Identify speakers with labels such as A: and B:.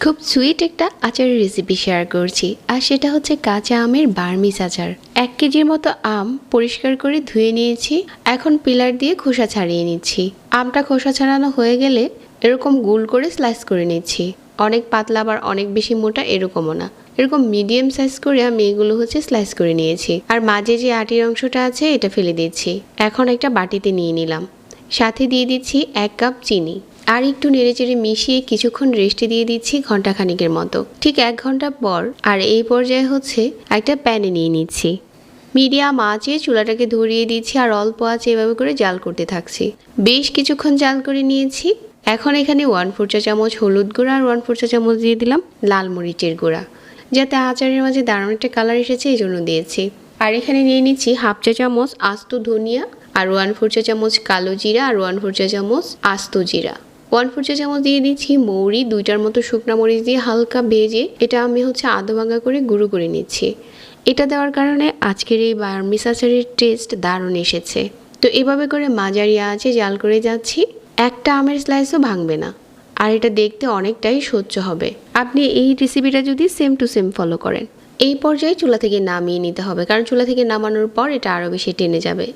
A: খুব সুইট একটা আচারের রেসিপি শেয়ার করছি, আর সেটা হচ্ছে কাঁচা আমের বার্মিজ আচার। 1 কেজির মতো আম পরিষ্কার করে ধুয়ে নিয়েছি। এখন পিলার দিয়ে খোসা ছাড়িয়ে নিচ্ছি। আমটা খোসা ছাড়ানো হয়ে গেলে এরকম গোল করে স্লাইস করে নিচ্ছি। অনেক পাতলা আবার অনেক বেশি মোটা এরকমও না, এরকম মিডিয়াম সাইজ করে আমি এগুলো স্লাইস করে নিয়েছি। আর মাঝে যে আটির অংশটা আছে এটা ফেলে দিচ্ছি। এখন একটা বাটিতে নিয়ে নিলাম, সাথে দিয়ে দিচ্ছি 1 কাপ চিনি, আর একটু নেড়েচেড়ে মিশিয়ে কিছুক্ষণ রেস্টে দিয়ে দিচ্ছি ঘন্টাখানিকের মতো। ঠিক 1 ঘন্টা পর আর এই পর্যায়ে একটা প্যানে নিয়ে নিচ্ছি। মিডিয়াম আঁচে চুলাটাকে ধরিয়ে দিচ্ছি আর অল্প আঁচে এভাবে করে জাল করতে থাকছি। বেশ কিছুক্ষণ জাল করে নিয়েছি। এখন এখানে 1/4 চা চামচ হলুদ গুঁড়া আর 1/4 চা চামচ দিয়ে দিলাম লাল মরিচের গুঁড়া, যাতে আচারের মাঝে দারুণ একটা কালার এসেছে এই জন্য দিয়েছি। আর এখানে নিয়ে নিচ্ছি 1/2 চা চামচ আস্ত ধনিয়া, আর 1/4 চা চামচ কালো জিরা, আর 1/4 চা চামচ আস্ত জিরা। 1/4 চা চামচ দিয়ে দিচ্ছি মৌরি, 2টার মতো শুকনা মরিচ দিয়ে হালকা ভেজে এটা আমি আধা ভাঙা করে গুঁড়ো করে নিচ্ছি। এটা দেওয়ার কারণে আজকের এই বার্মিজ আচারের টেস্ট দারুণ এসেছে। তো এভাবে করে মাঝারি আঁচে জাল করে যাচ্ছি। একটা আমের স্লাইসও ভাঙবে না, আর এটা দেখতে অনেকটাই সহ্য হবে। আপনি এই রেসিপিটা যদি সেম টু সেম ফলো করেন। এই পর্যায়ে চুলা থেকে নামিয়ে নিতে হবে, কারণ চুলা থেকে নামানোর পর এটা আরও বেশি টেনে যাবে।